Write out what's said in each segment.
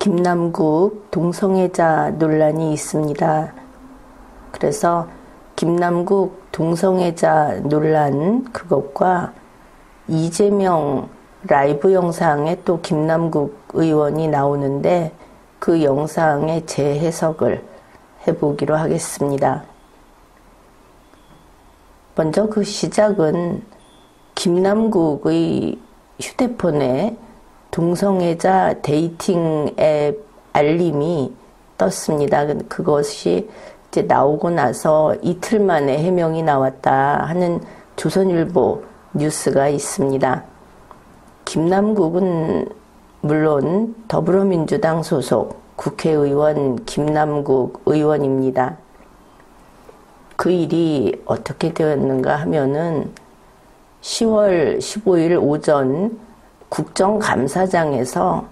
김남국 동성애자 논란이 있습니다. 그래서 김남국 동성애자 논란 그것과 이재명 라이브 영상에 또 김남국 의원이 나오는데 그 영상의 재해석을 해보기로 하겠습니다. 먼저 그 시작은 김남국의 휴대폰에 동성애자 데이팅 앱 알림이 떴습니다. 그것이 이제 나오고 나서 이틀 만에 해명이 나왔다 하는 조선일보 뉴스가 있습니다. 김남국은 물론 더불어민주당 소속 국회의원 김남국 의원입니다. 그 일이 어떻게 되었는가 하면은 10월 15일 오전 국정감사장에서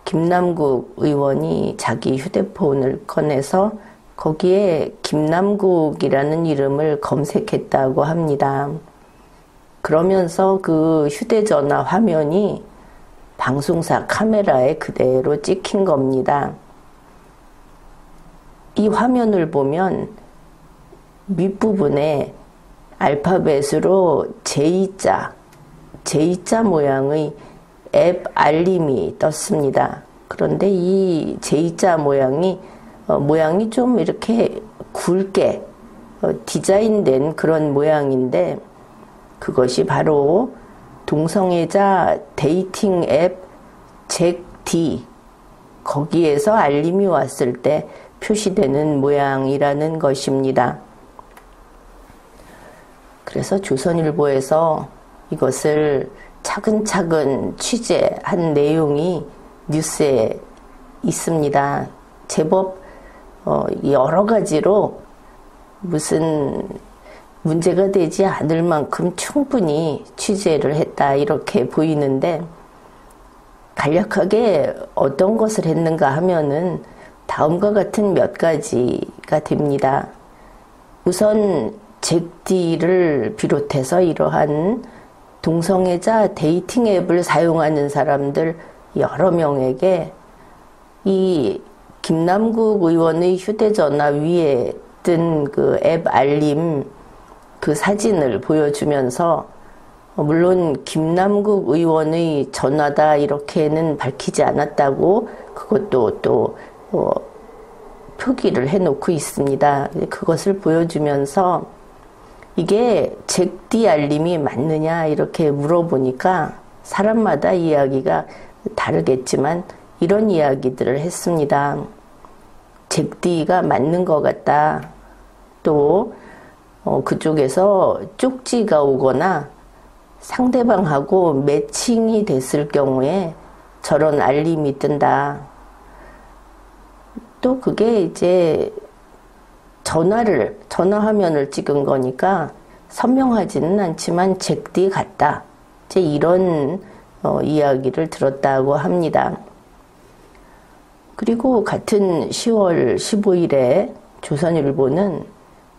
김남국 의원이 자기 휴대폰을 꺼내서 거기에 김남국이라는 이름을 검색했다고 합니다. 그러면서 그 휴대전화 화면이 방송사 카메라에 그대로 찍힌 겁니다. 이 화면을 보면 밑부분에 알파벳으로 J자 모양의 앱 알림이 떴습니다. 그런데 이 J자 모양이 좀 이렇게 굵게 디자인된 그런 모양인데 그것이 바로 동성애자 데이팅 앱 잭D 거기에서 알림이 왔을 때 표시되는 모양이라는 것입니다. 그래서 조선일보에서 이것을 차근차근 취재한 내용이 뉴스에 있습니다. 제법 여러 가지로 무슨 문제가 되지 않을 만큼 충분히 취재를 했다 이렇게 보이는데 간략하게 어떤 것을 했는가 하면은 다음과 같은 몇 가지가 됩니다. 우선 잭디를 비롯해서 이러한 동성애자 데이팅 앱을 사용하는 사람들 여러 명에게 이 김남국 의원의 휴대전화 위에 뜬 그 앱 알림 그 사진을 보여주면서 물론 김남국 의원의 전화다 이렇게는 밝히지 않았다고 그것도 또 표기를 해놓고 있습니다. 그것을 보여주면서 이게 잭디 알림이 맞느냐 이렇게 물어보니까 사람마다 이야기가 다르겠지만 이런 이야기들을 했습니다. 잭디가 맞는 것 같다. 또 그쪽에서 쪽지가 오거나 상대방하고 매칭이 됐을 경우에 저런 알림이 뜬다. 또 그게 이제 전화 화면을 찍은 거니까 선명하지는 않지만 잭디 같다. 이제 이런 이야기를 들었다고 합니다. 그리고 같은 10월 15일에 조선일보는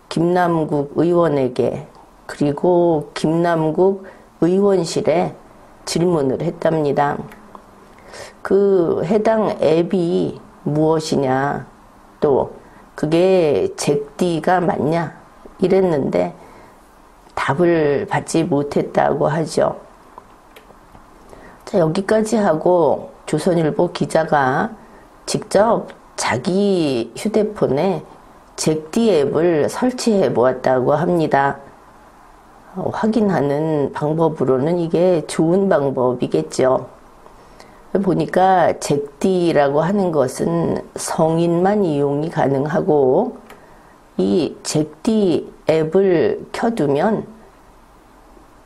김남국 의원에게 그리고 김남국 의원실에 질문을 했답니다. 그 해당 앱이 무엇이냐 또 그게 잭디가 맞냐 이랬는데 답을 받지 못했다고 하죠. 자, 여기까지 하고 조선일보 기자가 직접 자기 휴대폰에 잭디 앱을 설치해 보았다고 합니다. 확인하는 방법으로는 이게 좋은 방법이겠죠. 보니까 잭디라고 하는 것은 성인만 이용이 가능하고 이 잭디 앱을 켜두면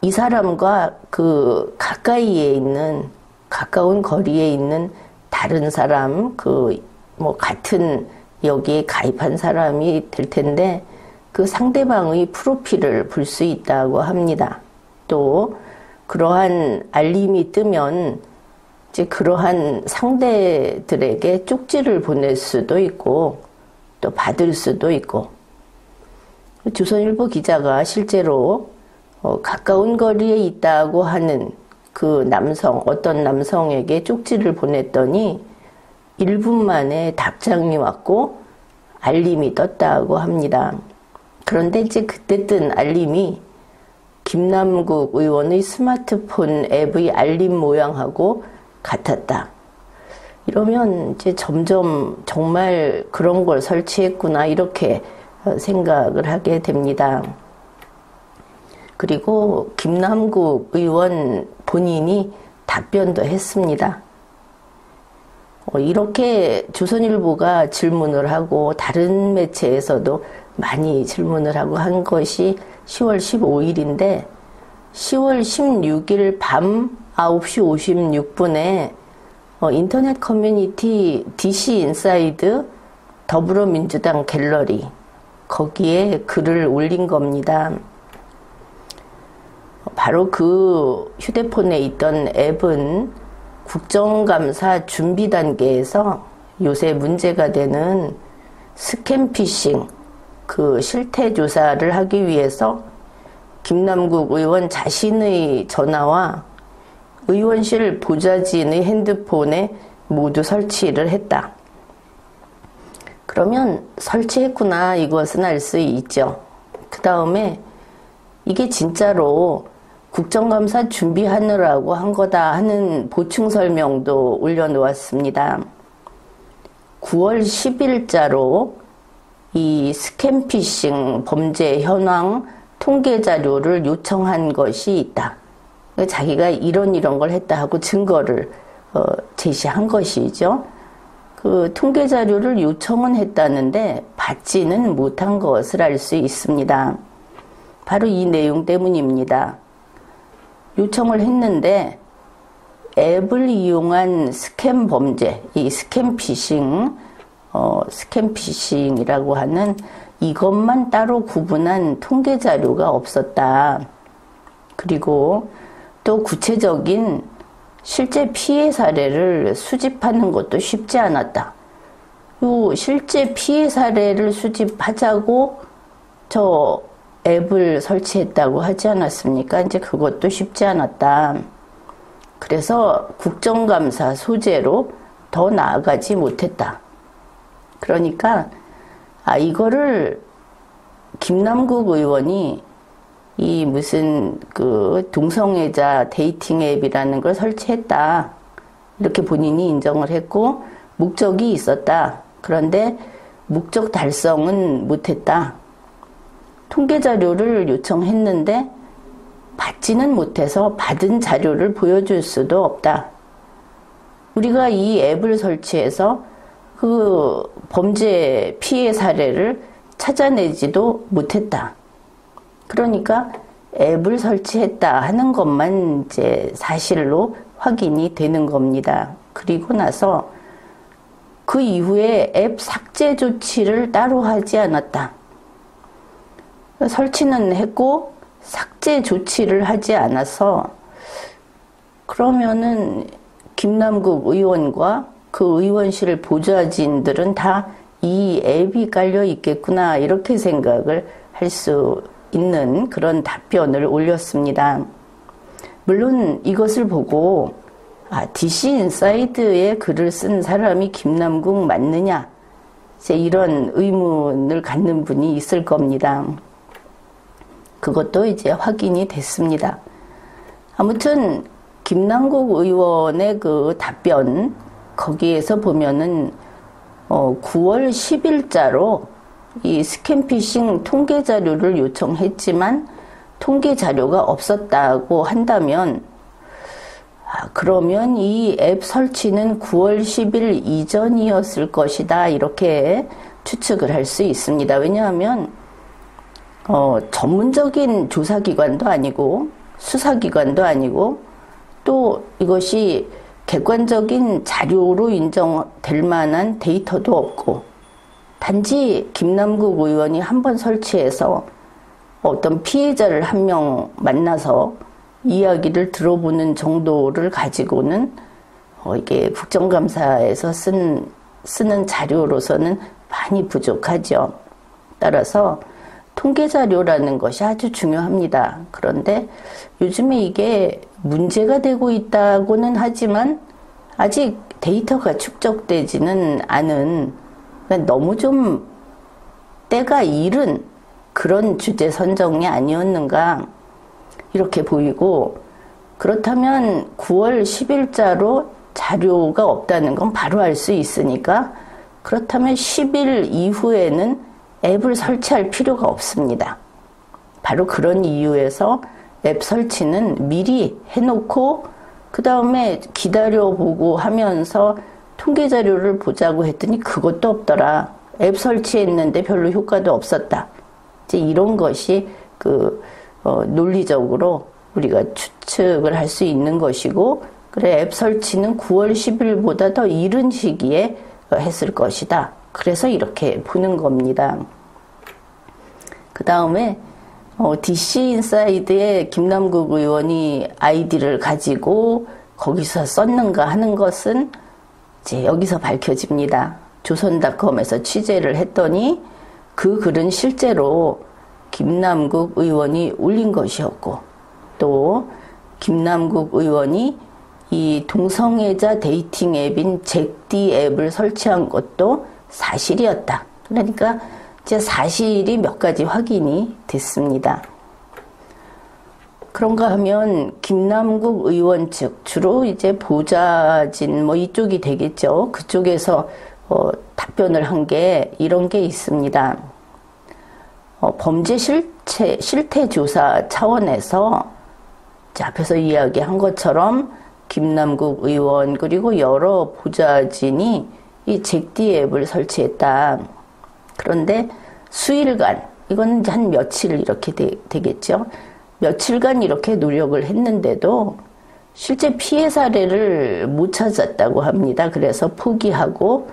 이 사람과 그 가까운 거리에 있는 다른 사람 같은 여기에 가입한 사람이 될 텐데 그 상대방의 프로필을 볼 수 있다고 합니다. 또 그러한 알림이 뜨면 이제 그러한 상대들에게 쪽지를 보낼 수도 있고 또 받을 수도 있고 조선일보 기자가 실제로 가까운 거리에 있다고 하는 그 어떤 남성에게 쪽지를 보냈더니 1분 만에 답장이 왔고 알림이 떴다고 합니다. 그런데 이제 그때 뜬 알림이 김남국 의원의 스마트폰 앱의 알림 모양하고 같았다. 이러면 이제 점점 정말 그런 걸 설치했구나 이렇게 생각을 하게 됩니다. 그리고 김남국 의원 본인이 답변도 했습니다. 이렇게 조선일보가 질문을 하고 다른 매체에서도 많이 질문을 하고 한 것이 10월 15일인데 10월 16일 밤 9시 56분에 인터넷 커뮤니티 DC 인사이드 더불어민주당 갤러리 거기에 글을 올린 겁니다. 바로 그 휴대폰에 있던 앱은 국정감사 준비 단계에서 요새 문제가 되는 스캠피싱 그 실태 조사를 하기 위해서 김남국 의원 자신의 전화와 의원실 보좌진의 핸드폰에 모두 설치를 했다. 그러면 설치했구나 이것은 알 수 있죠. 그 다음에 이게 진짜로 국정감사 준비하느라고 한 거다 하는 보충 설명도 올려놓았습니다. 9월 10일자로 이 스캠피싱 범죄 현황 통계 자료를 요청한 것이 있다. 자기가 이런 걸 했다 하고 증거를 제시한 것이죠. 그 통계 자료를 요청은 했다는데 받지는 못한 것을 알 수 있습니다. 바로 이 내용 때문입니다. 요청을 했는데 앱을 이용한 스캠 범죄, 이 스캠피싱이라고 하는 이것만 따로 구분한 통계 자료가 없었다. 그리고 또 구체적인 실제 피해 사례를 수집하는 것도 쉽지 않았다. 요 실제 피해 사례를 수집하자고 저 앱을 설치했다고 하지 않았습니까? 이제 그것도 쉽지 않았다. 그래서 국정감사 소재로 더 나아가지 못했다. 그러니까 이거를 김남국 의원이 이 무슨 그 동성애자 데이팅 앱이라는 걸 설치했다. 이렇게 본인이 인정을 했고 목적이 있었다. 그런데 목적 달성은 못했다. 통계 자료를 요청했는데 받지는 못해서 받은 자료를 보여줄 수도 없다. 우리가 이 앱을 설치해서 그 범죄 피해 사례를 찾아내지도 못했다. 그러니까 앱을 설치했다 하는 것만 이제 사실로 확인이 되는 겁니다. 그리고 나서 그 이후에 앱 삭제 조치를 따로 하지 않았다. 설치는 했고 삭제 조치를 하지 않아서 그러면은 김남국 의원과 그 의원실 보좌진들은 다 이 앱이 깔려 있겠구나 이렇게 생각을 할 수 있는 그런 답변을 올렸습니다. 물론 이것을 보고 DC 인사이드에 글을 쓴 사람이 김남국 맞느냐 이제 이런 의문을 갖는 분이 있을 겁니다. 그것도 이제 확인이 됐습니다. 아무튼 김남국 의원의 그 답변 거기에서 보면은 9월 10일자로 이 스캠피싱 통계 자료를 요청했지만 통계 자료가 없었다고 한다면 그러면 이 앱 설치는 9월 10일 이전이었을 것이다 이렇게 추측을 할 수 있습니다. 왜냐하면 전문적인 조사기관도 아니고 수사기관도 아니고 또 이것이 객관적인 자료로 인정될 만한 데이터도 없고 단지 김남국 의원이 한번 설치해서 어떤 피해자를 한 명 만나서 이야기를 들어보는 정도를 가지고는 이게 국정감사에서 쓰는 자료로서는 많이 부족하죠. 따라서 통계 자료라는 것이 아주 중요합니다. 그런데 요즘에 이게 문제가 되고 있다고는 하지만 아직 데이터가 축적되지는 않은, 그러니까 너무 좀 때가 이른 그런 주제 선정이 아니었는가 이렇게 보이고, 그렇다면 9월 10일자로 자료가 없다는 건 바로 알 수 있으니까, 그렇다면 10일 이후에는 앱을 설치할 필요가 없습니다. 바로 그런 이유에서 앱 설치는 미리 해놓고 그 다음에 기다려보고 하면서 통계 자료를 보자고 했더니 그것도 없더라. 앱 설치했는데 별로 효과도 없었다. 이제 이런 것이 논리적으로 우리가 추측을 할 수 있는 것이고, 그래, 앱 설치는 9월 10일보다 더 이른 시기에 했을 것이다. 그래서 이렇게 보는 겁니다. 그 다음에 DC 인사이드에 김남국 의원이 아이디를 가지고 거기서 썼는가 하는 것은 이제 여기서 밝혀집니다. 조선닷컴에서 취재를 했더니 그 글은 실제로 김남국 의원이 올린 것이었고, 또 김남국 의원이 이 동성애자 데이팅 앱인 잭디 앱을 설치한 것도 사실이었다. 그러니까 이제 사실이 몇 가지 확인이 됐습니다. 그런가 하면 김남국 의원 측, 주로 이제 보좌진 이쪽이 되겠죠. 그쪽에서 답변을 한 게 이런 게 있습니다. 범죄 실태 조사 차원에서 앞에서 이야기한 것처럼 김남국 의원 그리고 여러 보좌진이 이 잭디 앱을 설치했다. 그런데 수일간, 이건 이제 한 며칠 이렇게 되겠죠. 며칠간 이렇게 노력을 했는데도 실제 피해 사례를 못 찾았다고 합니다. 그래서 포기하고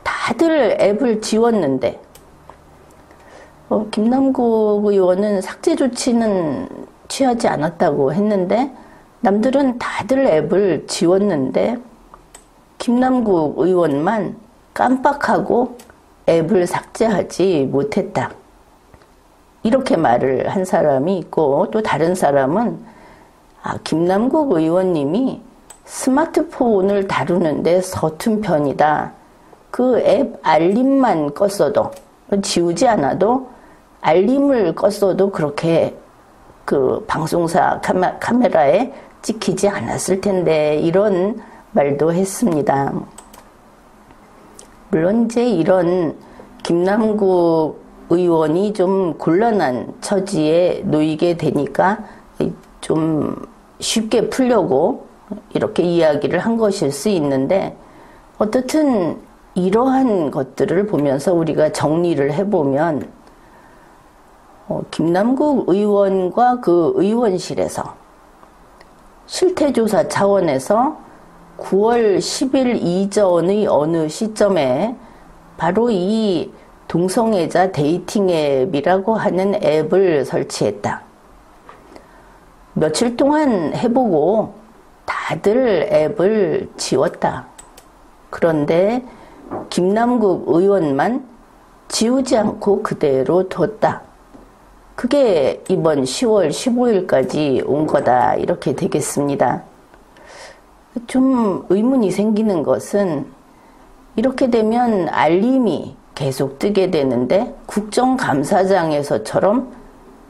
다들 앱을 지웠는데, 김남국 의원은 삭제 조치는 취하지 않았다고 했는데 남들은 다들 앱을 지웠는데 김남국 의원만 깜빡하고 앱을 삭제하지 못했다. 이렇게 말을 한 사람이 있고, 또 다른 사람은 김남국 의원님이 스마트폰을 다루는데 서툰 편이다. 그 앱 알림만 껐어도, 지우지 않아도 알림을 껐어도 그렇게 그 방송사 카메라에 찍히지 않았을 텐데, 이런 말도 했습니다. 물론 이제 이런 김남국 의원이 좀 곤란한 처지에 놓이게 되니까 좀 쉽게 풀려고 이렇게 이야기를 한 것일 수 있는데, 어떻든 이러한 것들을 보면서 우리가 정리를 해보면 김남국 의원과 그 의원실에서 실태조사 차원에서 9월 10일 이전의 어느 시점에 바로 이 동성애자 데이팅 앱이라고 하는 앱을 설치했다. 며칠 동안 해보고 다들 앱을 지웠다. 그런데 김남국 의원만 지우지 않고 그대로 뒀다. 그게 이번 10월 15일까지 온 거다. 이렇게 되겠습니다. 좀 의문이 생기는 것은, 이렇게 되면 알림이 계속 뜨게 되는데, 국정감사장에서처럼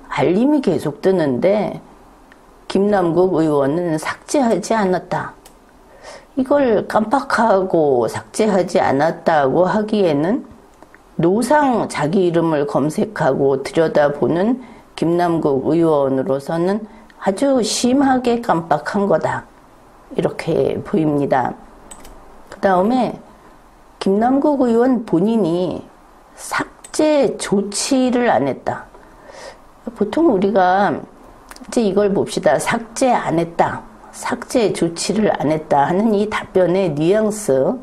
알림이 계속 뜨는데 김남국 의원은 삭제하지 않았다. 이걸 깜빡하고 삭제하지 않았다고 하기에는 노상 자기 이름을 검색하고 들여다보는 김남국 의원으로서는 아주 심하게 깜빡한 거다. 이렇게 보입니다. 그 다음에 김남국 의원 본인이 삭제 조치를 안 했다. 보통 우리가 이제 이걸 봅시다. 삭제 안 했다. 삭제 조치를 안 했다 하는 이 답변의 뉘앙스,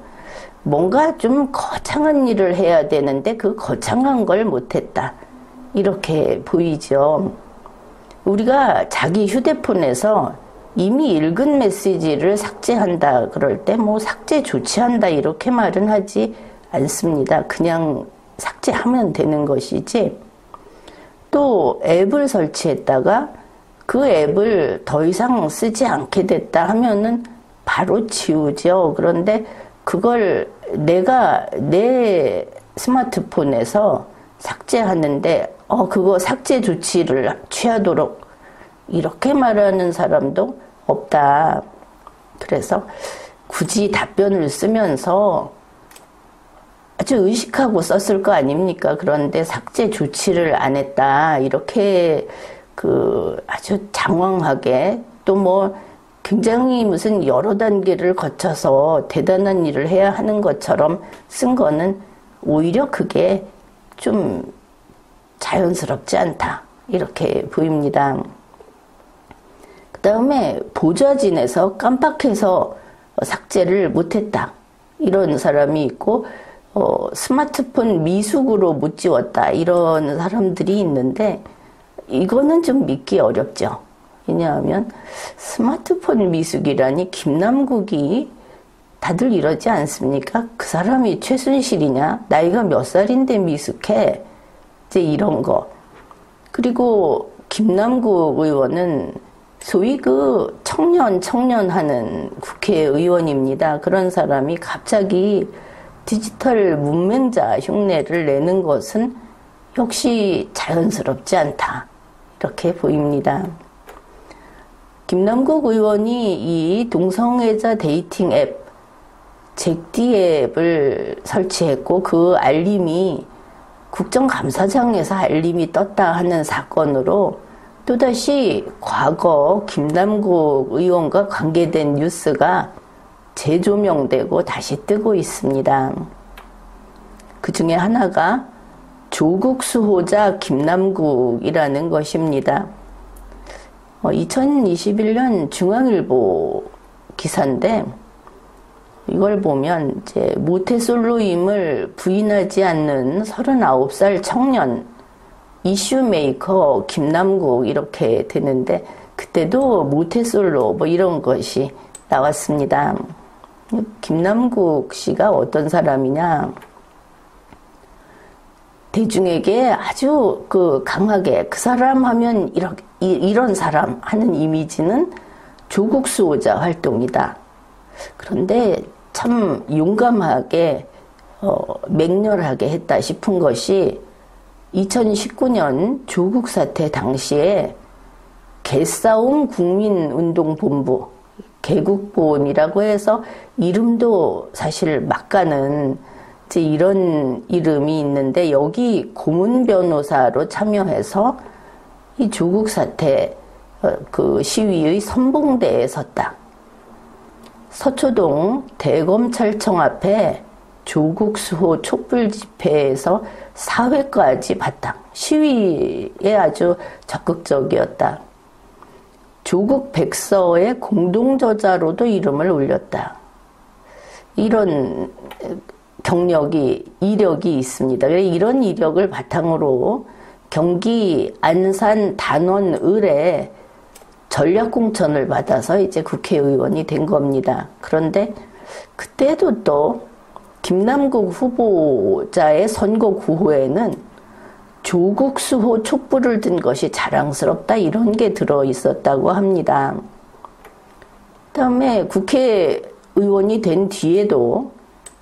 뭔가 좀 거창한 일을 해야 되는데 그 거창한 걸 못했다. 이렇게 보이죠. 우리가 자기 휴대폰에서 이미 읽은 메시지를 삭제한다 그럴 때 삭제 조치한다 이렇게 말은 하지 않습니다. 그냥 삭제하면 되는 것이지. 또 앱을 설치했다가 그 앱을 더 이상 쓰지 않게 됐다 하면은 바로 지우죠. 그런데 그걸 내가 내 스마트폰에서 삭제하는데 그거 삭제 조치를 취하도록 이렇게 말하는 사람도 없다. 그래서 굳이 답변을 쓰면서 아주 의식하고 썼을 거 아닙니까? 그런데 삭제 조치를 안 했다. 이렇게 아주 장황하게 또 뭐 굉장히 무슨 여러 단계를 거쳐서 대단한 일을 해야 하는 것처럼 쓴 거는 오히려 그게 좀 자연스럽지 않다. 이렇게 보입니다. 그 다음에 보좌진에서 깜빡해서 삭제를 못했다. 이런 사람이 있고 스마트폰 미숙으로 못 지웠다. 이런 사람들이 있는데 이거는 좀 믿기 어렵죠. 왜냐하면 스마트폰 미숙이라니 김남국이 다들 이러지 않습니까? 그 사람이 최순실이냐? 나이가 몇 살인데 미숙해? 이제 이런 거. 그리고 김남국 의원은 소위 청년 하는 국회의원입니다. 그런 사람이 갑자기 디지털 문맹자 흉내를 내는 것은 역시 자연스럽지 않다. 이렇게 보입니다. 김남국 의원이 이 동성애자 데이팅 앱, 잭디 앱을 설치했고 그 알림이 국정감사장에서 알림이 떴다 하는 사건으로 또다시 과거 김남국 의원과 관계된 뉴스가 재조명되고 다시 뜨고 있습니다. 그 중에 하나가 조국 수호자 김남국이라는 것입니다. 2021년 중앙일보 기사인데 이걸 보면 이제 모태솔로임을 부인하지 않는 39살 청년 이슈메이커 김남국 이렇게 되는데 그때도 모태솔로 뭐 이런 것이 나왔습니다. 김남국 씨가 어떤 사람이냐? 대중에게 아주 강하게 그 사람 하면 이런 사람 하는 이미지는 조국 수호자 활동이다. 그런데 참 용감하게 맹렬하게 했다 싶은 것이 2019년 조국 사태 당시에 개싸움 국민운동본부 개국본이라고 해서 이름도 사실 막가는 이제 이런 이름이 있는데 여기 고문 변호사로 참여해서 이 조국 사태 시위의 선봉대에 섰다. 서초동 대검찰청 앞에 조국 수호 촛불 집회에서 사회까지 바탕 시위에 아주 적극적이었다. 조국 백서의 공동저자로도 이름을 올렸다. 이런 이력이 있습니다. 이런 이력을 바탕으로 경기 안산 단원 을에 전략공천을 받아서 이제 국회의원이 된 겁니다. 그런데 그때도 또 김남국 후보자의 선거 구호에는 조국 수호 촛불을 든 것이 자랑스럽다 이런 게 들어있었다고 합니다. 그다음에 국회의원이 된 뒤에도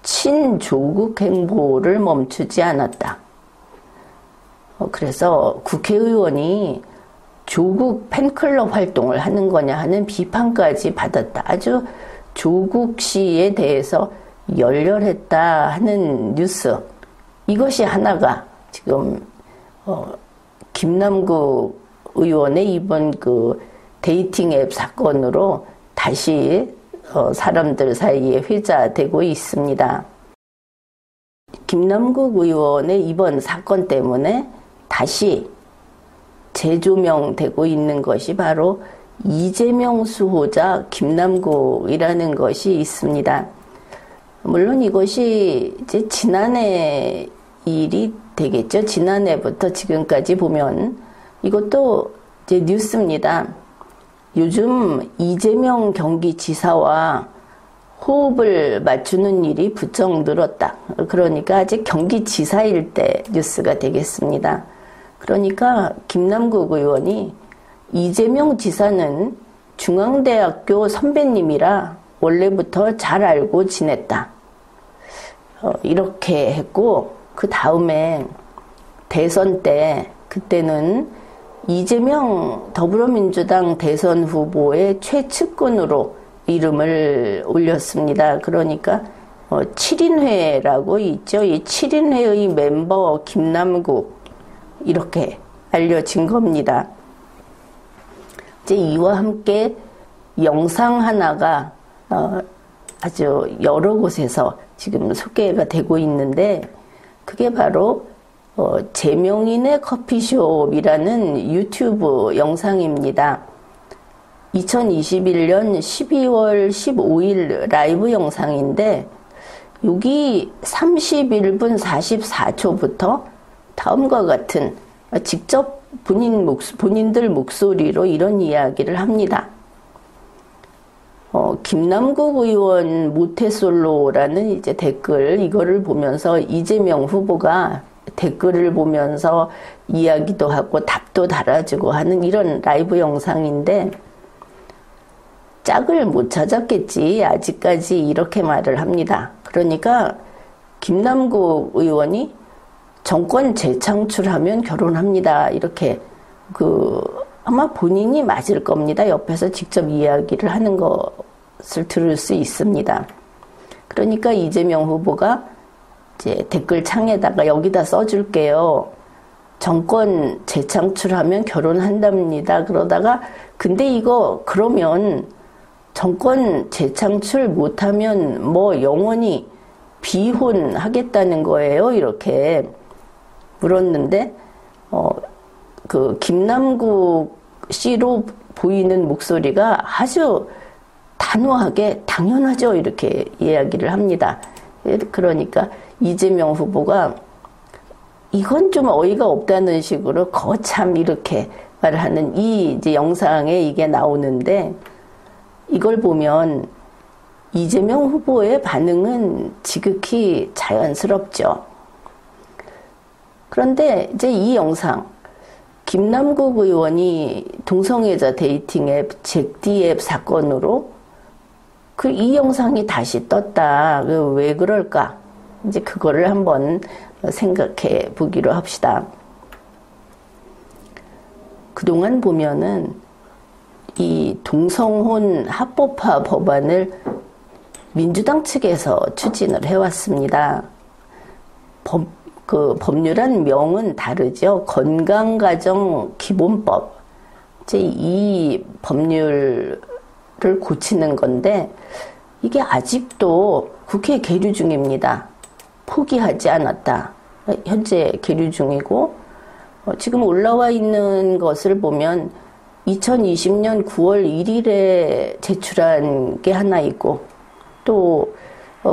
친조국 행보를 멈추지 않았다. 그래서 국회의원이 조국 팬클럽 활동을 하는 거냐 하는 비판까지 받았다. 아주 조국 씨에 대해서 열렬했다 하는 뉴스. 이것이 하나가 지금 김남국 의원의 이번 데이팅 앱 사건으로 다시 사람들 사이에 회자되고 있습니다. 김남국 의원의 이번 사건 때문에 다시 재조명되고 있는 것이 바로 이재명 수호자 김남국이라는 것이 있습니다. 물론 이것이 이제 지난해 일이 되겠죠. 지난해부터 지금까지 보면 이것도 이제 뉴스입니다. 요즘 이재명 경기지사와 호흡을 맞추는 일이 부쩍 늘었다. 그러니까 아직 경기지사일 때 뉴스가 되겠습니다. 그러니까 김남국 의원이 이재명 지사는 중앙대학교 선배님이라 원래부터 잘 알고 지냈다. 이렇게 했고, 그 다음에 대선 때, 그때는 이재명 더불어민주당 대선 후보의 최측근으로 이름을 올렸습니다. 그러니까 7인회라고 있죠. 이 7인회의 멤버 김남국, 이렇게 알려진 겁니다. 이제 이와 함께 영상 하나가 아주 여러 곳에서 지금 소개가 되고 있는데, 그게 바로 제명인의 커피숍이라는 유튜브 영상입니다. 2021년 12월 15일 라이브 영상인데, 여기 31분 44초부터 다음과 같은 직접 본인들 목소리로 이런 이야기를 합니다. 김남국 의원 모태솔로라는 이제 댓글, 이거를 보면서 이재명 후보가 댓글을 보면서 이야기도 하고 답도 달아주고 하는 이런 라이브 영상인데, 짝을 못 찾았겠지, 아직까지, 이렇게 말을 합니다. 그러니까 김남국 의원이 정권 재창출하면 결혼합니다, 이렇게 아마 본인이 맞을 겁니다. 옆에서 직접 이야기를 하는 것을 들을 수 있습니다. 그러니까 이재명 후보가 이제 댓글 창에다가 여기다 써줄게요. 정권 재창출하면 결혼한답니다. 그러다가 근데 이거 그러면 정권 재창출 못하면 뭐 영원히 비혼하겠다는 거예요, 이렇게 물었는데 그 김남국 씨로 보이는 목소리가 아주 단호하게 당연하죠, 이렇게 이야기를 합니다. 그러니까 이재명 후보가 이건 좀 어이가 없다는 식으로 거참 이렇게 말하는 이 이제 영상에 이게 나오는데, 이걸 보면 이재명 후보의 반응은 지극히 자연스럽죠. 그런데 이제 이 영상, 김남국 의원이 동성애자 데이팅 앱 잭디 앱 사건으로 이 영상이 다시 떴다. 왜 그럴까? 이제 그거를 한번 생각해 보기로 합시다. 그동안 보면은 이 동성혼 합법화 법안을 민주당 측에서 추진을 해왔습니다. 법률안 명은 다르죠. 건강가정기본법. 이제 이 법률을 고치는 건데, 이게 아직도 국회 계류 중입니다. 포기하지 않았다. 현재 계류 중이고, 지금 올라와 있는 것을 보면 2020년 9월 1일에 제출한 게 하나 있고, 또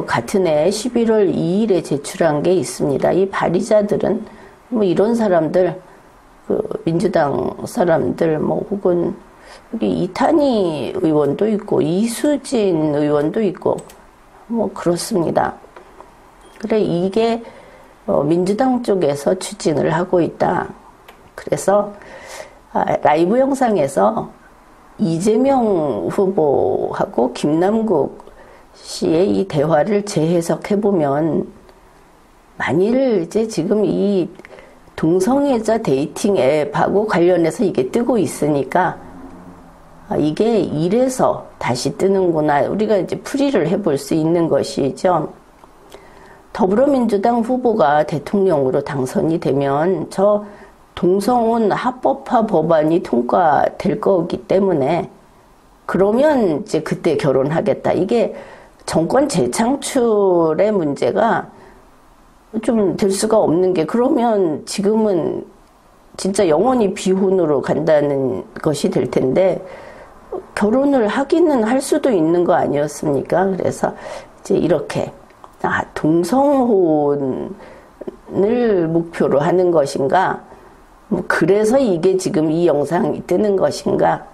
같은 해 11월 2일에 제출한 게 있습니다. 이 발의자들은 뭐 이런 사람들, 민주당 사람들, 뭐 혹은 여기 이탄희 의원도 있고 이수진 의원도 있고 뭐 그렇습니다. 그래, 이게 민주당 쪽에서 추진을 하고 있다. 그래서 라이브 영상에서 이재명 후보하고 김남국 씨의 이 대화를 재해석해보면, 만일 이제 지금 이 동성애자 데이팅 앱하고 관련해서 이게 뜨고 있으니까, 이게 이래서 다시 뜨는구나. 우리가 이제 풀이를 해볼 수 있는 것이죠. 더불어민주당 후보가 대통령으로 당선이 되면 저 동성혼 합법화 법안이 통과될 거기 때문에, 그러면 이제 그때 결혼하겠다. 이게 정권 재창출의 문제가 좀 될 수가 없는 게, 그러면 지금은 진짜 영원히 비혼으로 간다는 것이 될 텐데, 결혼을 하기는 할 수도 있는 거 아니었습니까? 그래서 이제 이렇게, 동성혼을 목표로 하는 것인가? 뭐 그래서 이게 지금 이 영상이 뜨는 것인가?